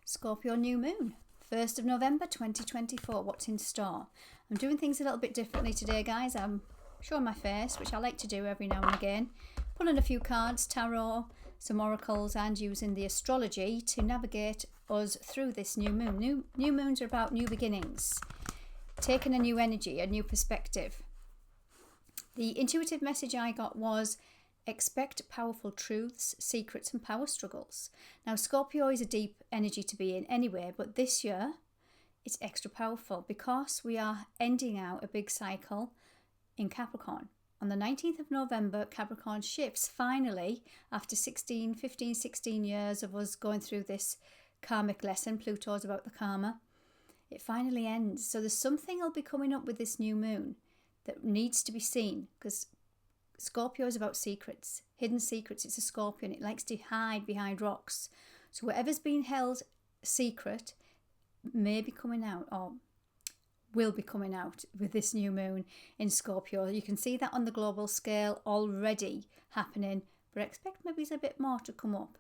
Scorpio new moon, 1st of November 2024. What's in store? I'm doing things a little bit differently today, guys. I'm showing my face, which I like to do every now and again. Pulling a few cards, tarot, some oracles, and using the astrology to navigate us through this new moon. New moons are about new beginnings, taking a new energy, a new perspective. The intuitive message I got was expect powerful truths, secrets and power struggles. Now, Scorpio is a deep energy to be in anyway, but this year it's extra powerful because we are ending out a big cycle in Capricorn. On the 19th of November, Capricorn shifts finally after 15, 16 years of us going through this karmic lesson. Pluto is about the karma. It finally ends. So there's something will be coming up with this new moon that needs to be seen, because Scorpio is about secrets, hidden secrets. It's a scorpion. It likes to hide behind rocks. So whatever's been held secret may be coming out, or will be coming out with this new moon in Scorpio. You can see that on the global scale already happening, but expect maybe there's a bit more to come up.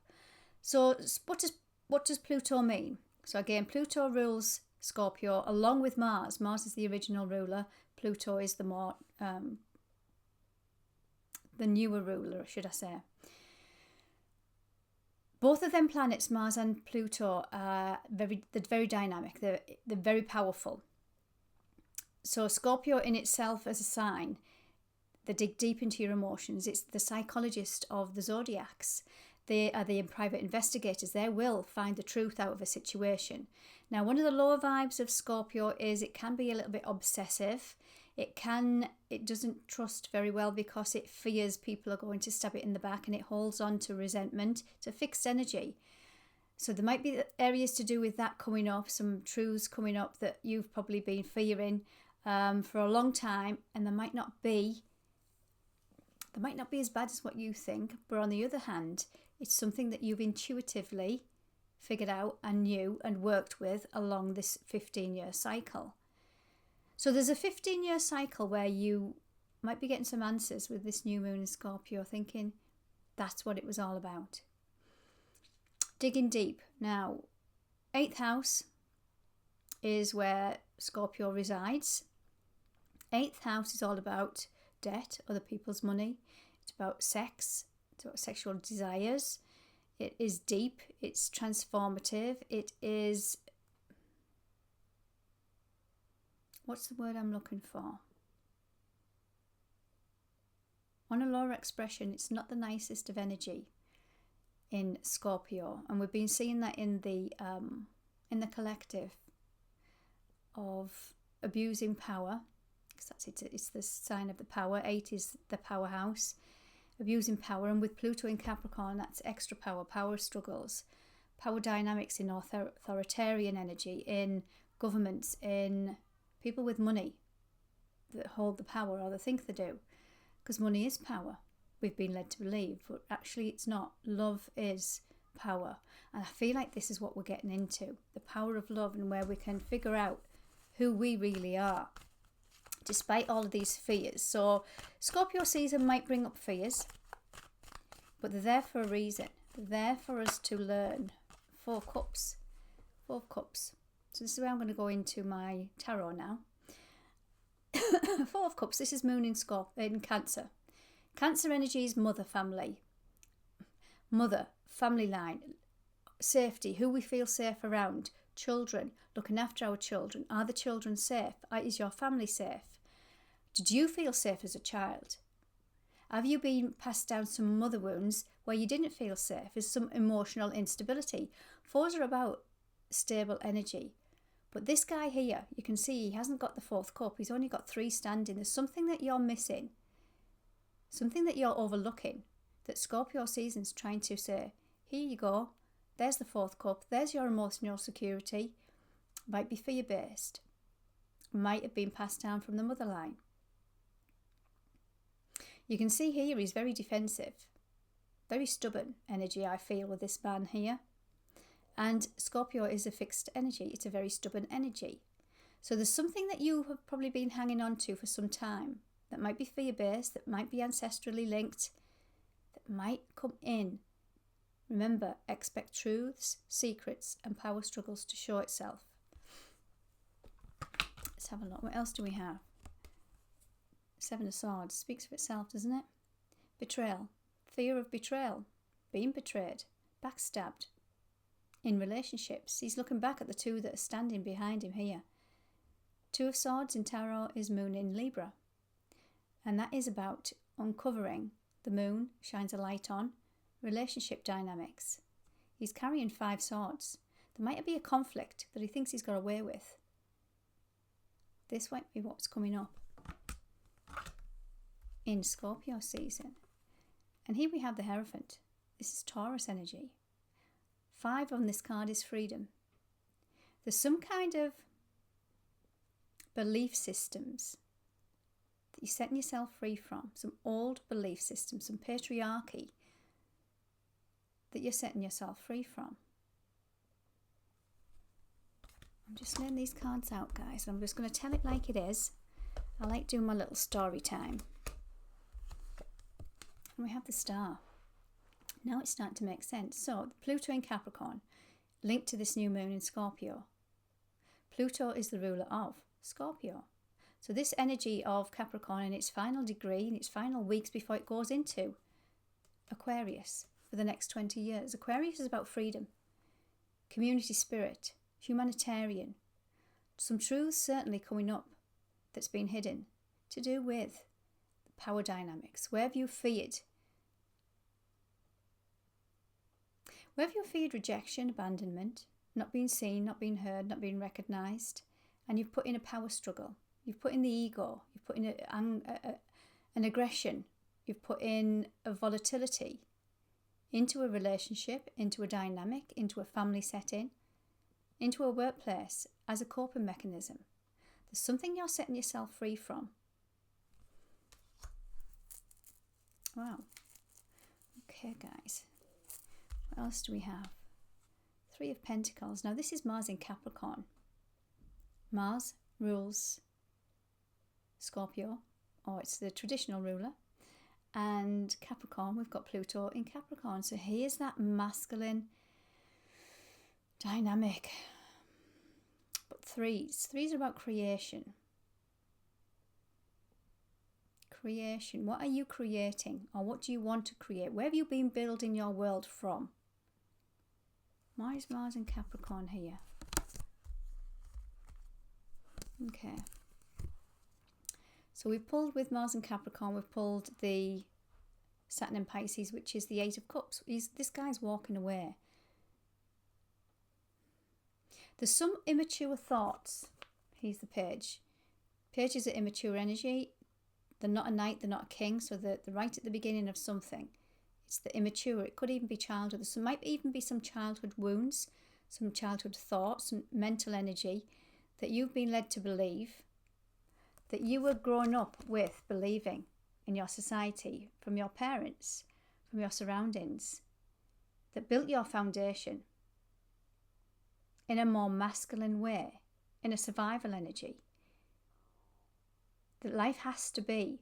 So what does Pluto mean? So again, Pluto rules Scorpio along with Mars. Mars is the original ruler. Pluto is the more the newer ruler, should I say. Both of them planets, Mars and Pluto, are very dynamic. They're very powerful. So Scorpio in itself as a sign, they dig deep into your emotions. It's the psychologist of the zodiacs. They are the private investigators. They will find the truth out of a situation. Now, one of the lower vibes of Scorpio is it can be a little bit obsessive. It doesn't trust very well because it fears people are going to stab it in the back, and it holds on to resentment. It's a fixed energy. So there might be areas to do with that coming up, some truths coming up that you've probably been fearing for a long time, and they might not be as bad as what you think, but on the other hand, it's something that you've intuitively figured out and knew and worked with along this 15-year cycle. So there's a 15-year cycle where you might be getting some answers with this new moon in Scorpio, thinking that's what it was all about. Digging deep. Now, 8th house is where Scorpio resides. 8th house is all about debt, other people's money. It's about sex. It's about sexual desires. It is deep. It's transformative. It is... what's the word I'm looking for? On a lower expression, it's not the nicest of energy in Scorpio, and we've been seeing that in the collective of abusing power, because that's it. It's the sign of the power. 8 is the powerhouse, abusing power, and with Pluto in Capricorn, that's extra power struggles, power dynamics in authoritarian energy, in governments, in people with money that hold the power, or they think they do, because money is power. We've been led to believe, but actually it's not. Love is power. And I feel like this is what we're getting into, the power of love, and where we can figure out who we really are, despite all of these fears. So Scorpio season might bring up fears, but they're there for a reason. They're there for us to learn. 4 cups. 4 cups. So this is where I'm going to go into my tarot now. 4 of Cups. This is Moon in Cancer. Cancer energy is mother, family. Mother, family line, safety, who we feel safe around, children, looking after our children. Are the children safe? Is your family safe? Did you feel safe as a child? Have you been passed down some mother wounds where you didn't feel safe? Is some emotional instability? 4s are about stable energy. But this guy here, you can see he hasn't got the 4th cup. He's only got 3 standing. There's something that you're missing, something that you're overlooking, that Scorpio season's trying to say, here you go, there's the 4th cup, there's your emotional security. Might be fear-based, might have been passed down from the mother line. You can see here he's very defensive, very stubborn energy I feel with this man here. And Scorpio is a fixed energy. It's a very stubborn energy. So there's something that you have probably been hanging on to for some time that might be fear-based, that might be ancestrally linked, that might come in Remember, expect truths, secrets and power struggles to show itself. Let's have a look. What else do we have? Seven of Swords. Speaks for itself, doesn't it? Betrayal. Fear of betrayal. Being betrayed. Backstabbed. In relationships. He's looking back at the two that are standing behind him here. Two of Swords in Tarot is Moon in Libra. And that is about uncovering. The moon shines a light on relationship dynamics. He's carrying 5 swords. There might be a conflict that he thinks he's got away with. This might be what's coming up in Scorpio season. And here we have the Hierophant. This is Taurus energy. 5 on this card is freedom. There's some kind of belief systems that you're setting yourself free from. Some old belief systems, some patriarchy that you're setting yourself free from. I'm just laying these cards out, guys. I'm just going to tell it like it is. I like doing my little story time. And we have the Star. Now it's starting to make sense. So, Pluto in Capricorn, linked to this new moon in Scorpio. Pluto is the ruler of Scorpio. So this energy of Capricorn in its final degree, in its final weeks before it goes into Aquarius for the next 20 years. Aquarius is about freedom, community spirit, humanitarian. Some truths certainly coming up that's been hidden to do with the power dynamics. Where have you feared? Where have you feared rejection, abandonment, not being seen, not being heard, not being recognised, and you've put in a power struggle? You've put in the ego, you've put in an aggression, you've put in a volatility into a relationship, into a dynamic, into a family setting, into a workplace as a coping mechanism. There's something you're setting yourself free from. Wow. Okay, guys. What else do we have? 3 of Pentacles. Now, this is Mars in Capricorn. Mars rules Scorpio, or it's the traditional ruler. And Capricorn, we've got Pluto in Capricorn. So here's that masculine dynamic. But threes are about creation. Creation. What are you creating? Or what do you want to create? Where have you been building your world from? Why is Mars in Capricorn here? Okay. So we've pulled with Mars and Capricorn, we've pulled the Saturn in Pisces, which is the 8 of Cups. This guy's walking away. There's some immature thoughts. Here's the page. Pages are immature energy. They're not a knight, they're not a king, so they're right at the beginning of something. It's the immature. It could even be childhood. There might even be some childhood wounds, some childhood thoughts, some mental energy that you've been led to believe, that you were growing up with believing in your society, from your parents, from your surroundings, that built your foundation in a more masculine way, in a survival energy. That life has to be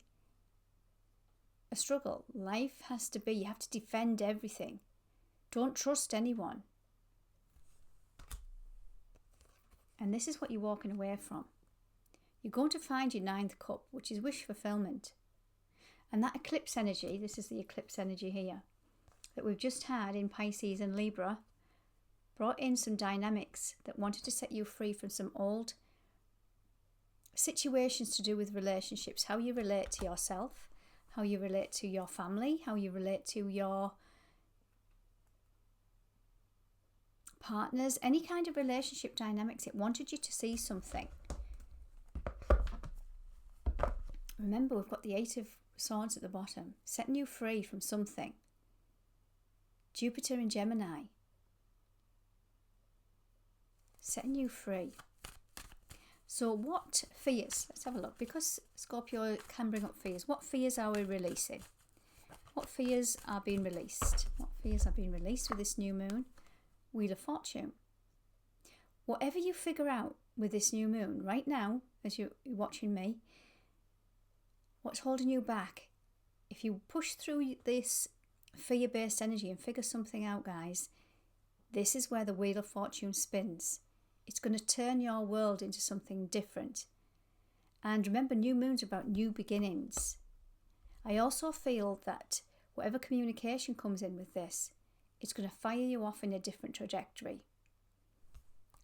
a struggle. Life has to be, you have to defend everything. Don't trust anyone. And this is what you're walking away from. You're going to find your 9th cup, which is wish fulfillment. And that eclipse energy, this is the eclipse energy here, that we've just had in Pisces and Libra, brought in some dynamics that wanted to set you free from some old situations to do with relationships, how you relate to yourself, how you relate to your family, how you relate to your partners, any kind of relationship dynamics. It wanted you to see something. Remember, we've got the 8 of Swords at the bottom, setting you free from something. Jupiter in Gemini, setting you free. So what fears, let's have a look, because Scorpio can bring up fears. What fears are we releasing? What fears are being released? What fears are being released with this new moon? Wheel of Fortune. Whatever you figure out with this new moon right now, as you're watching me, what's holding you back? If you push through this fear-based energy and figure something out, guys. This is where the Wheel of Fortune spins. It's going to turn your world into something different. And remember, new moons are about new beginnings. I also feel that whatever communication comes in with this, it's going to fire you off in a different trajectory.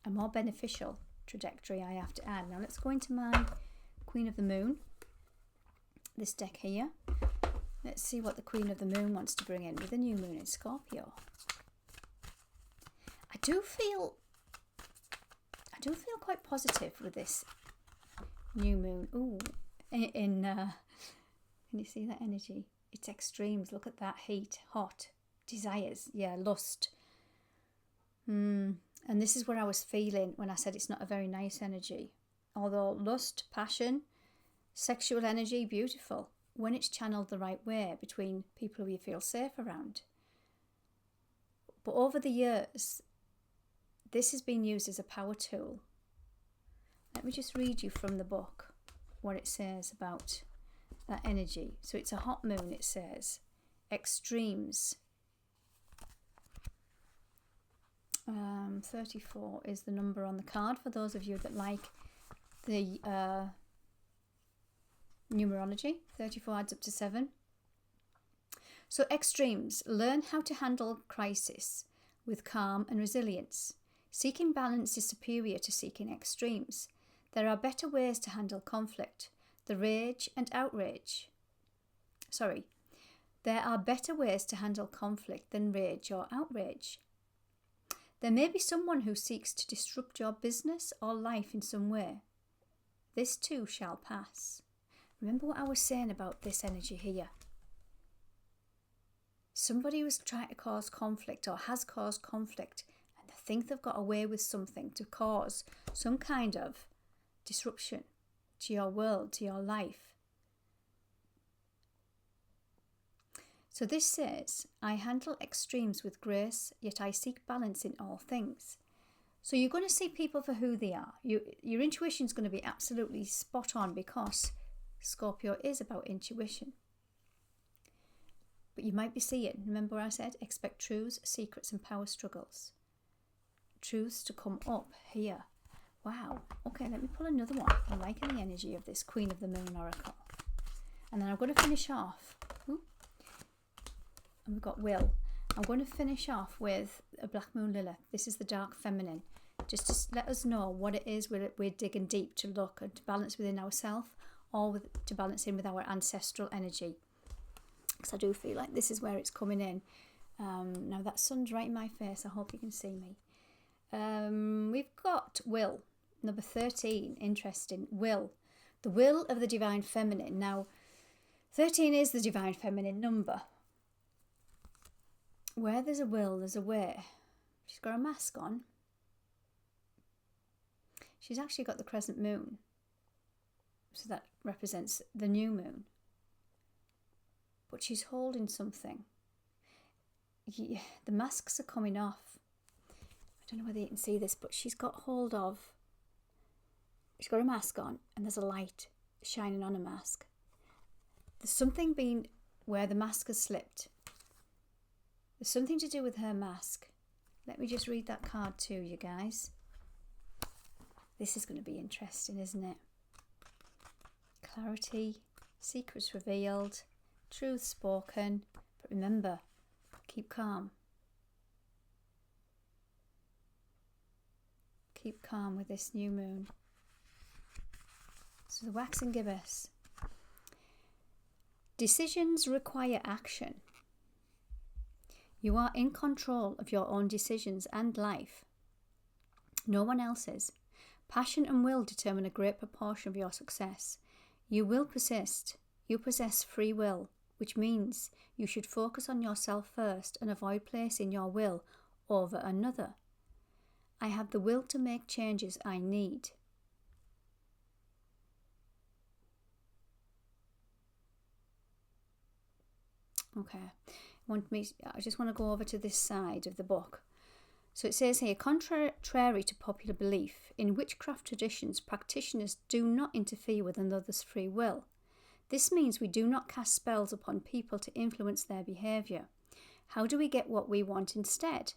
A more beneficial trajectory, I have to add. Now let's go into my Queen of the Moon. This deck here. Let's see what the Queen of the Moon wants to bring in with the new moon in Scorpio. I do feel quite positive with this new moon. Ooh, can you see that energy? It's extremes. Look at that heat, hot, desires, yeah, lust. And this is what I was feeling when I said it's not a very nice energy. Although lust, passion, sexual energy, beautiful when it's channeled the right way between people who you feel safe around. But over the years, this has been used as a power tool. Let me just read you from the book what it says about that energy. So it's a hot moon, it says. Extremes. 34 is the number on the card for those of you that like the numerology. 34 adds up to 7. So extremes. Learn how to handle crisis with calm and resilience. Seeking balance is superior to seeking extremes. There are better ways to handle conflict. The rage and outrage. There are better ways to handle conflict than rage or outrage. There may be someone who seeks to disrupt your business or life in some way. This too shall pass. Remember what I was saying about this energy here. Somebody who's trying to cause conflict or has caused conflict and they think they've got away with something to cause some kind of disruption to your world, to your life. So this says, I handle extremes with grace, yet I seek balance in all things. So you're going to see people for who they are. Your intuition is going to be absolutely spot on because Scorpio is about intuition. But you might be seeing, remember what I said, expect truths, secrets and power struggles. Truths to come up here. Wow. Okay, let me pull another one. I'm liking the energy of this Queen of the Moon Oracle. And then I'm going to finish off. And we've got Will. I'm going to finish off with a Black Moon Lilith. This is the Dark Feminine. Just to let us know what it is we're digging deep to look and to balance within ourselves or to balance in with our ancestral energy. Because I do feel like this is where it's coming in. Now that sun's right in my face. I hope you can see me. We've got Will. Number 13. Interesting. Will. The will of the Divine Feminine. Now, 13 is the Divine Feminine number. Where there's a will, there's a way. She's got a mask on. She's actually got the crescent moon. So that represents the new moon. But she's holding something. Yeah, the masks are coming off. I don't know whether you can see this, but she's got hold of... She's got a mask on and there's a light shining on a mask. There's something being where the mask has slipped. There's something to do with her mask. Let me just read that card to you guys. This is going to be interesting, isn't it? Clarity, secrets revealed, truth spoken. But remember, keep calm. Keep calm with this new moon. So the waxing gibbous. Decisions require action. You are in control of your own decisions and life. No one else's. Passion and will determine a great proportion of your success. You will persist. You possess free will, which means you should focus on yourself first and avoid placing your will over another. I have the will to make changes I need. Okay. I just want to go over to this side of the book. So it says here, contrary to popular belief, in witchcraft traditions, practitioners do not interfere with another's free will. This means we do not cast spells upon people to influence their behaviour. How do we get what we want instead?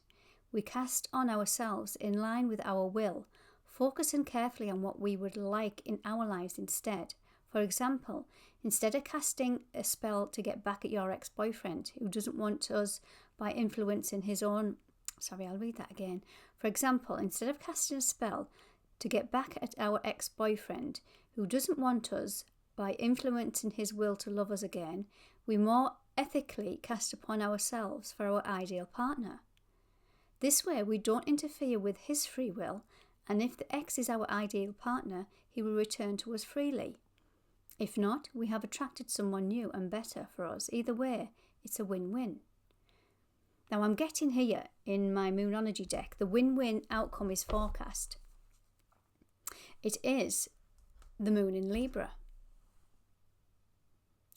We cast on ourselves in line with our will, focusing carefully on what we would like in our lives instead. For example, instead of casting a spell to get back at your ex-boyfriend who doesn't want us by influencing his own... I'll read that again. For example, instead of casting a spell to get back at our ex-boyfriend who doesn't want us by influencing his will to love us again, we more ethically cast upon ourselves for our ideal partner. This way, we don't interfere with his free will, and if the ex is our ideal partner, he will return to us freely. If not, we have attracted someone new and better for us. Either way, it's a win-win. Now, I'm getting here in my Moonology deck, the win-win outcome is forecast. It is the moon in Libra.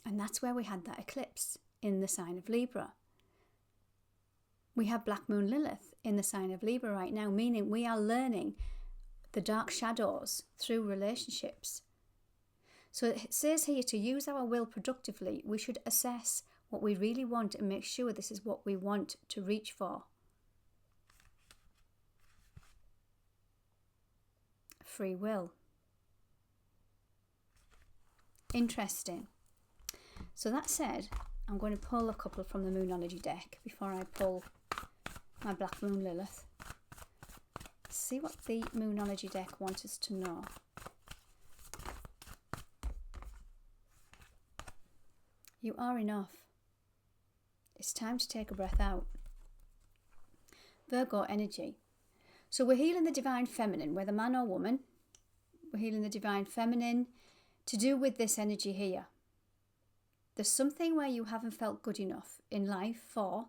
And that's where we had that eclipse, in the sign of Libra. We have Black Moon Lilith in the sign of Libra right now, meaning we are learning the dark shadows through relationships. So it says here to use our will productively, we should assess what we really want and make sure this is what we want to reach for. Free will. Interesting. So that said, I'm going to pull a couple from the Moonology deck before I pull my Black Moon Lilith. See what the Moonology deck wants us to know. You are enough. It's time to take a breath out. Virgo energy. So we're healing the divine feminine, whether man or woman. We're healing the divine feminine to do with this energy here. There's something where you haven't felt good enough in life for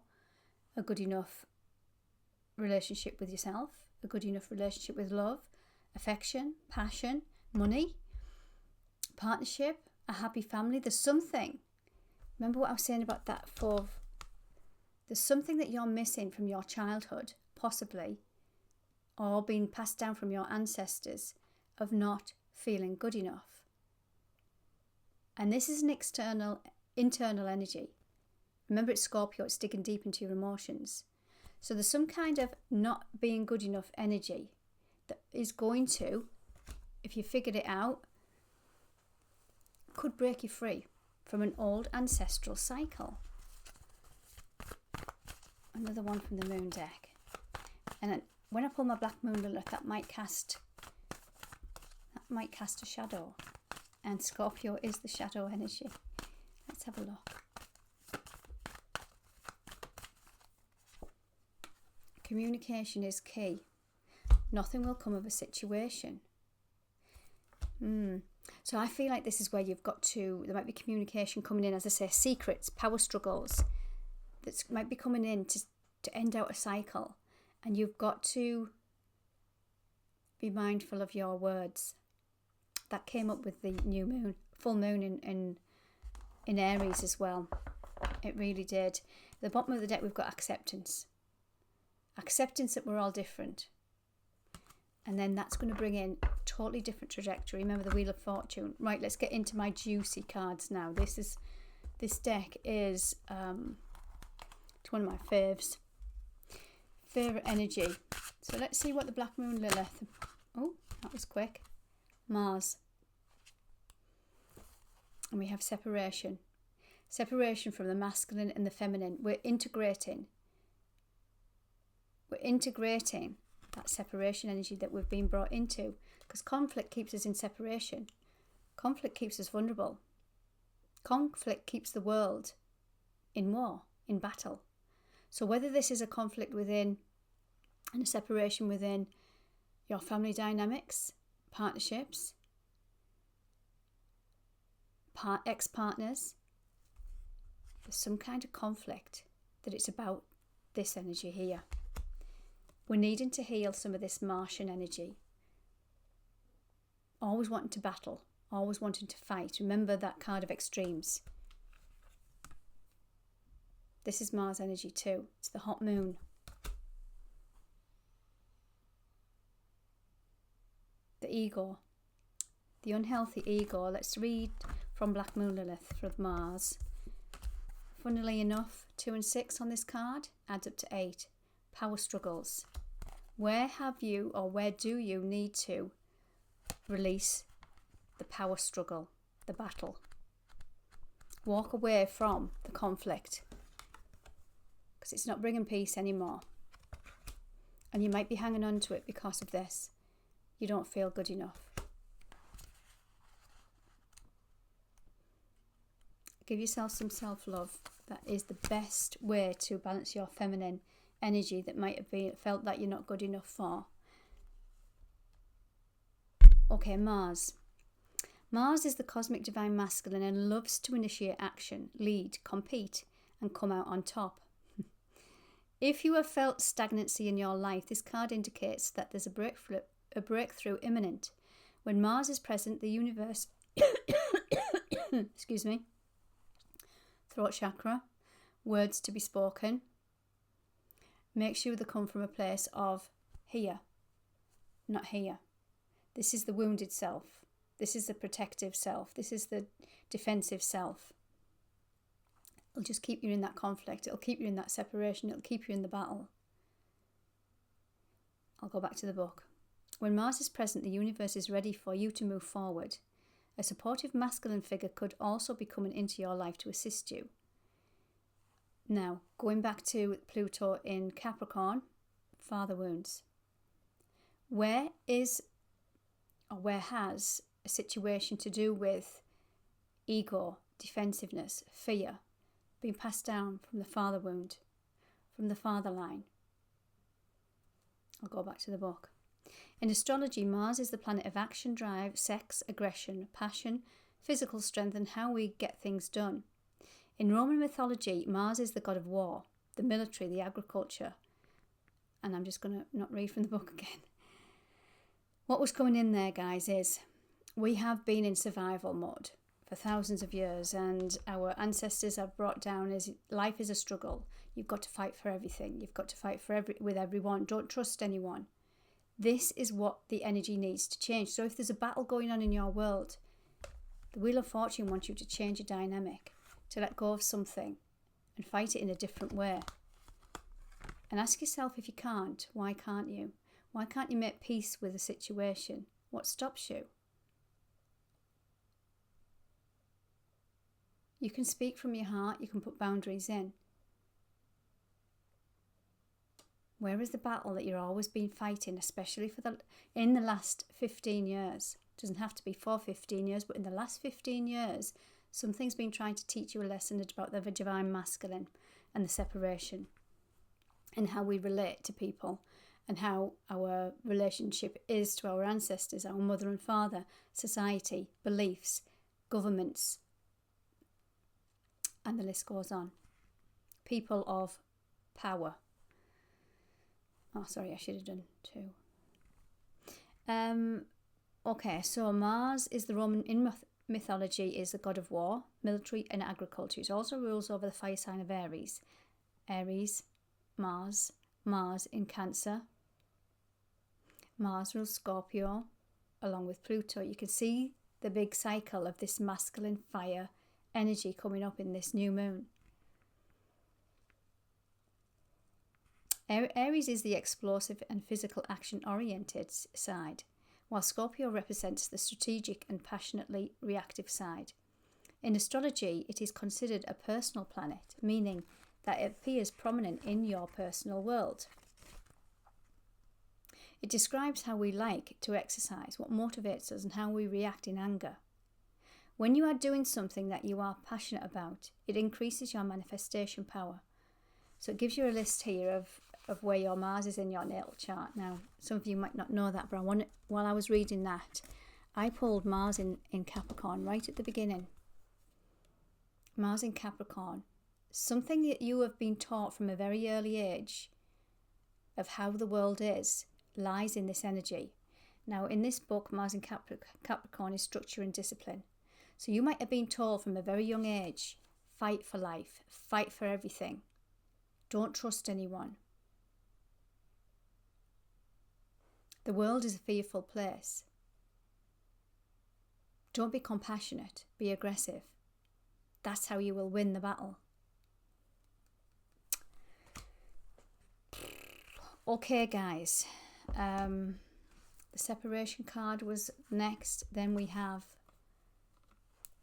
a good enough relationship with yourself, a good enough relationship with love, affection, passion, money, partnership, a happy family. There's something. Remember what I was saying about that there's something that you're missing from your childhood, possibly, or being passed down from your ancestors of not feeling good enough. And this is an internal energy. Remember, it's Scorpio, it's digging deep into your emotions. So there's some kind of not being good enough energy that is going to, if you figured it out, could break you free from an old ancestral cycle. Another one from the moon deck. And then when I pull my Black Moon Lilith, that might cast a shadow. And Scorpio is the shadow energy. Let's have a look. Communication is key. Nothing will come of a situation. So I feel like this is where you've got to, there might be communication coming in, as I say, secrets, power struggles that might be coming in to end out a cycle. And you've got to be mindful of your words. That came up with the new moon, full moon in Aries as well. It really did. At the bottom of the deck, we've got acceptance. Acceptance that we're all different. And then that's going to bring in a totally different trajectory. Remember the Wheel of Fortune. Right, let's get into my juicy cards now. This deck is it's one of my faves. Favourite energy. So let's see what the Black Moon Lilith... Oh, that was quick. Mars. And we have separation. Separation from the masculine and the feminine. We're integrating that separation energy that we've been brought into, because conflict keeps us in separation. Conflict keeps us vulnerable. Conflict keeps the world in war, in battle. So whether this is a conflict within and a separation within your family dynamics, partnerships, ex-partners, there's some kind of conflict that it's about this energy here. We're needing to heal some of this Martian energy. Always wanting to battle, always wanting to fight. Remember that card of extremes. This is Mars energy too. It's the hot moon. The ego. The unhealthy ego. Let's read from Black Moon Lilith for Mars. Funnily enough, 2 and 6 on this card adds up to 8. Power struggles. Where have you, or where do you need to release the power struggle, the battle? Walk away from the conflict, because it's not bringing peace anymore. And you might be hanging on to it because of this. You don't feel good enough. Give yourself some self-love. That is the best way to balance your feminine energy that might have felt that you're not good enough for. Okay, Mars. Mars is the cosmic divine masculine and loves to initiate action, lead, compete, and come out on top. If you have felt stagnancy in your life, this card indicates that there's a breakthrough imminent. When Mars is present, the universe, excuse me, throat chakra, words to be spoken, make sure they come from a place of here, not here. This is the wounded self. This is the protective self. This is the defensive self. It'll just keep you in that conflict. It'll keep you in that separation. It'll keep you in the battle. I'll go back to the book. When Mars is present, the universe is ready for you to move forward. A supportive masculine figure could also be coming into your life to assist you. Now, going back to Pluto in Capricorn, father wounds. Where has a situation to do with ego, defensiveness, fear, being passed down from the father wound, from the father line? I'll go back to the book. In astrology, Mars is the planet of action, drive, sex, aggression, passion, physical strength, and how we get things done. In Roman mythology, Mars is the god of war, the military, the agriculture. And I'm just going to not read from the book again. What was coming in there, guys, is we have been in survival mode for thousands of years, and our ancestors have brought down as life is a struggle. You've got to fight for everything. You've got to fight with everyone. Don't trust anyone. This is what the energy needs to change. So if there's a battle going on in your world, the Wheel of Fortune wants you to change your dynamic, to let go of something and fight it in a different way. And ask yourself, if you can't, why can't you? Why can't you make peace with a situation? What stops you? You can speak from your heart. You can put boundaries in. Where is the battle that you're always been fighting, especially in the last 15 years? It doesn't have to be for 15 years, but in the last 15 years, something's been trying to teach you a lesson about the divine masculine and the separation and how we relate to people and how our relationship is to our ancestors, our mother and father, society, beliefs, governments, and the list goes on. People of power. Oh, sorry, I should have done 2. Okay, so Mars is the Roman, in mythology, is the god of war, military and agriculture. It also rules over the fire sign of Aries. Aries, Mars in Cancer. Mars rules Scorpio, along with Pluto. You can see the big cycle of this masculine fire energy coming up in this new moon. Aries is the explosive and physical action-oriented side, while Scorpio represents the strategic and passionately reactive side. In astrology, it is considered a personal planet, meaning that it appears prominent in your personal world. It describes how we like to exercise, what motivates us, and how we react in anger. When you are doing something that you are passionate about, it increases your manifestation power. So it gives you a list here of where your Mars is in your natal chart. Now, some of you might not know that, but while I was reading that, I pulled Mars in Capricorn right at the beginning. Mars in Capricorn. Something that you have been taught from a very early age of how the world is lies in this energy. Now, in this book, Mars in Capricorn is structure and discipline. So you might have been told from a very young age, fight for life, fight for everything. Don't trust anyone. The world is a fearful place. Don't be compassionate, be aggressive. That's how you will win the battle. Okay, guys. The separation card was next. Then we have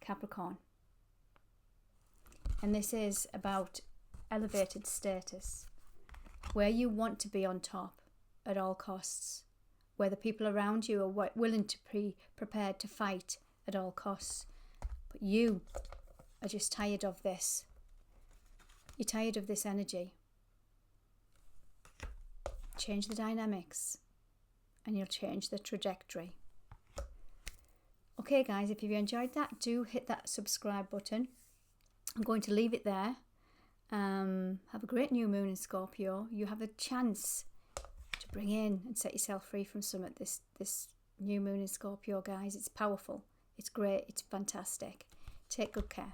Capricorn. And this is about elevated status, where you want to be on top at all costs, where the people around you are willing to be prepared to fight at all costs. But you are just tired of this. You're tired of this energy. Change the dynamics and you'll change the trajectory. Okay guys, if you've enjoyed that, do hit that subscribe button. I'm going to leave it there. Have a great new moon in Scorpio. You have a chance to bring in and set yourself free from some of this new moon in Scorpio, guys. It's powerful. It's great. It's fantastic. Take good care.